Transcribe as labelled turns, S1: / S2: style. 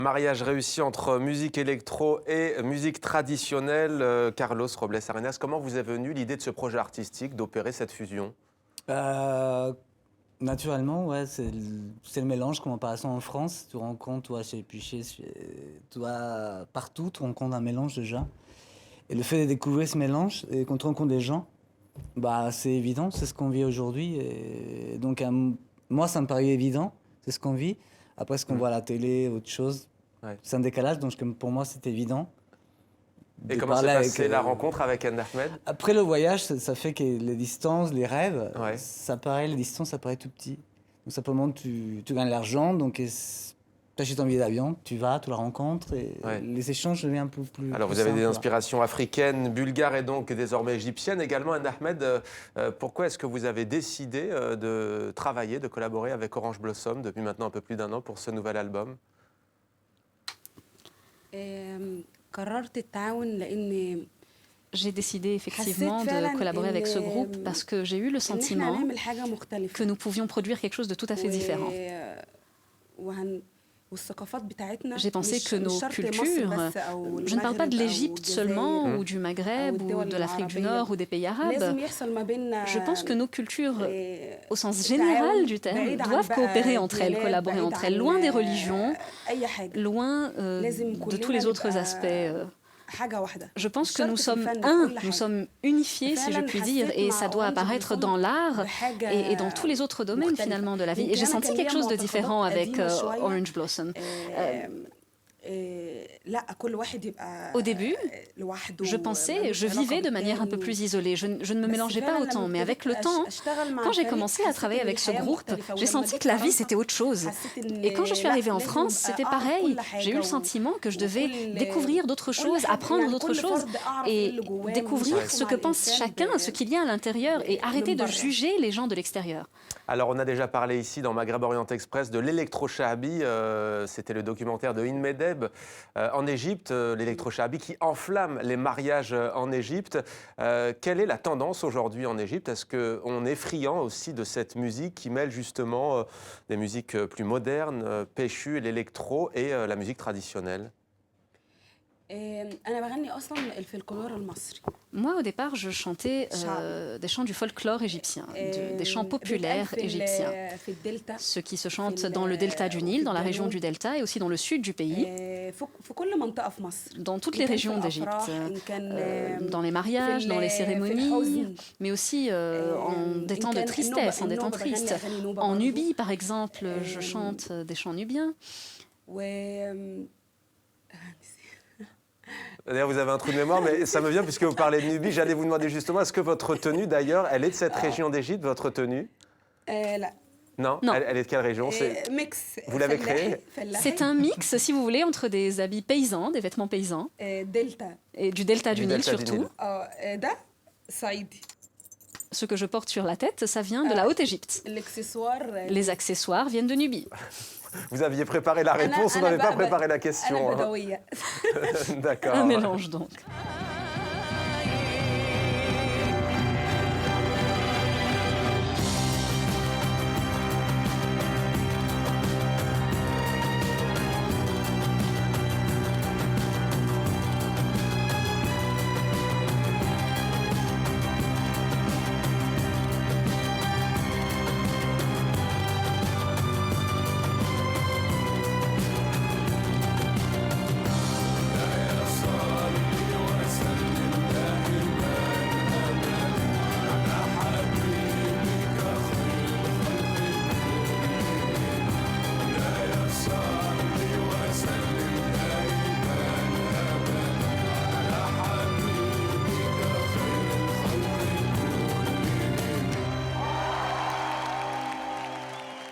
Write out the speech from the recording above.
S1: Mariage réussi entre musique électro et musique traditionnelle. Carlos Robles Arenas, comment vous est venue l'idée de ce projet artistique, d'opérer cette fusion?
S2: Euh, Naturellement, ouais, c'est le mélange, comme par exemple en France, tu rencontres, toi, chez Puché, toi, partout, tu rencontres un mélange déjà. Et le fait de découvrir ce mélange et quand tu rencontres des gens, bah, c'est évident, c'est ce qu'on vit aujourd'hui. Et donc, moi, ça me paraît évident, c'est ce qu'on vit. Après, ce qu'on voit à la télé, autre chose,
S1: Ouais.
S2: c'est un décalage, donc pour moi, c'est évident.
S1: Et
S2: De
S1: comment s'est
S2: parler
S1: passée la rencontre avec Anne Ahmed?
S2: Après le voyage, ça fait que les distances, les rêves,
S1: Ouais.
S2: les distances, ça paraît tout petit. Donc simplement, tu gagnes l'argent, donc tu achètes un billet d'avion, tu vas, tu la rencontres, et
S1: Ouais.
S2: les échanges deviennent un peu plus.
S1: Alors
S2: plus
S1: vous avez des
S2: simples.
S1: inspirations africaines, bulgares et donc désormais égyptiennes également. Anne Ahmed, pourquoi est-ce que vous avez décidé de travailler, de collaborer avec Orange Blossom depuis maintenant un peu plus d'1 an pour ce nouvel album?
S3: قررت التعاون لأن
S4: J'ai décidé effectivement
S3: حسيت
S4: de
S3: فعلا
S4: collaborer avec ce groupe
S3: إن
S4: parce que j'ai eu le
S3: إن إحنا
S4: sentiment
S3: هنعمل حاجة
S4: que
S3: مختلفة
S4: nous pouvions produire quelque chose de tout à fait différent.
S3: والثقافات بتاعتنا
S4: J'ai pensé
S3: مش
S4: que
S3: مش
S4: nos
S3: شرط مصر
S4: cultures,
S3: بس أو
S4: je ne parle pas de
S3: المغرب أو
S4: l'Égypte
S3: الجزائر
S4: seulement,
S1: Mhm.
S4: ou du
S3: أو
S4: Maghreb, ou
S3: الدول
S4: de l'Afrique du
S3: العربية.
S4: Nord, ou des pays arabes.
S3: لازم يحصل ما بيننا
S4: Je pense que nos cultures, au sens
S3: تعاون
S4: général du terme,
S3: بعيد عن
S4: doivent
S3: بقى
S4: coopérer entre elles,
S3: ديانات،
S4: collaborer
S3: بعيد
S4: entre elles,
S3: عن
S4: loin des religions,
S3: أي حاجة
S4: loin
S3: لازم
S4: de tous
S3: كلنا
S4: les autres
S3: نبقى
S4: aspects.
S3: حاجة واحدة.
S4: Je pense
S3: مش
S4: que nous
S3: شرط في
S4: sommes
S3: الفن، في
S4: un,
S3: كل
S4: nous
S3: حاجة.
S4: sommes unifiés, si je
S3: فعلا
S4: puis dire,
S3: حسيت
S4: et
S3: مع
S4: ça doit
S3: أورانج
S4: apparaître
S3: بلوسوم
S4: dans l'art
S3: بحاجة
S4: et dans tous les autres domaines
S3: مختلفة.
S4: finalement de la vie. Et
S3: يمكن
S4: j'ai
S3: أنا
S4: senti
S3: كان
S4: quelque
S3: ليا
S4: chose de différent
S3: معتقدات
S4: avec
S3: قديمة شوية.
S4: Orange Blossom.
S3: لا كل واحد يبقى
S4: Au début,
S3: لوحده
S4: je pensais,
S3: ملوش
S4: je
S3: علاقة
S4: vivais de manière un peu
S3: بالتاني.
S4: plus isolée. Je ne me
S3: بس
S4: mélangeais pas
S3: فعلا
S4: autant.
S3: لما
S4: Mais avec le
S3: ابتديت
S4: temps,
S3: اشتغل مع
S4: quand j'ai
S3: فريق
S4: commencé à
S3: حسيت
S4: travailler
S3: إن
S4: avec ce
S3: الحياة
S4: groupe,
S3: مختلفة.
S4: j'ai
S3: ولما
S4: senti
S3: جيت
S4: que la vie,
S3: فرنسا
S4: c'était autre chose.
S3: حسيت إن
S4: Et quand je suis
S3: لا
S4: arrivée en
S3: لازم
S4: France,
S3: أبقى
S4: c'était
S3: أعرف
S4: pareil.
S3: كل
S4: J'ai eu le
S3: حاجة
S4: sentiment que je devais
S3: وكل
S4: découvrir d'autres
S3: كل
S4: choses,
S3: حاجة
S4: apprendre
S3: يعني
S4: d'autres
S3: كل
S4: choses
S3: فرد أعرف
S4: et
S3: إيه اللي جواه
S4: découvrir
S3: مش
S4: ce que
S3: مع
S4: pense
S3: الإنسان
S4: chacun, ce qu'il y a à l'intérieur et arrêter
S3: من
S4: de
S3: بره.
S4: juger les gens de l'extérieur.
S1: Alors, on a déjà parlé ici dans Maghreb Orient Express de l'électro-shahabi. C'était le documentaire de Inmedeb en Égypte, l'électro-shahabi qui enflamme les mariages en Égypte. Quelle est la tendance aujourd'hui en Égypte? Est-ce qu'on est friand aussi de cette musique qui mêle justement des musiques plus modernes, péchues, l'électro et la musique traditionnelle?
S3: أنا بغني أصلا الفلكلور المصري.
S4: Moi, au départ, je chantais des chants du folklore égyptien, des chants populaires égyptiens,
S3: في الدلتا
S4: ceux qui se chantent dans le delta du Nil, dans la région du delta et aussi dans le sud du pays,
S3: في كل منطقة في مصر.
S4: dans toutes
S3: إن
S4: les
S3: كان في
S4: régions d'Égypte,
S3: الأفراح، إن كان
S4: dans les mariages, dans les
S3: في
S4: cérémonies,
S3: الحزن.
S4: mais aussi en des
S3: إن
S4: temps de
S3: كان
S4: tristesse, en des temps
S3: النوبة بغني
S4: tristes.
S3: أغاني نوبة
S4: En
S3: برضو.
S4: Nubie, par exemple, je chante des chants nubiens.
S3: و
S1: D'ailleurs, vous avez un trou de mémoire, mais ça me vient puisque vous parlez de Nubie. J'allais vous demander justement, est-ce que votre tenue, d'ailleurs, elle est de cette région d'Égypte, votre tenue?
S3: لا
S4: Non.
S1: Elle est de quelle région?
S3: ميكس.
S1: Vous l'avez créé?
S4: C'est un mix, si vous voulez, entre des habits paysans, des vêtements paysans,
S3: دلتا.
S4: et du delta du Nil
S1: delta du
S4: surtout.
S1: Nil.
S3: ده صعيدي.
S4: Ce que je porte sur la tête, ça vient de la Haute-Égypte.
S3: الاكسسوار
S4: Les accessoires viennent de Nubie.
S1: Vous aviez préparé la réponse, vous n'avez pas préparé la question.
S3: أنا
S1: hein.
S3: بدوية.
S1: D'accord.
S4: Un mélange donc.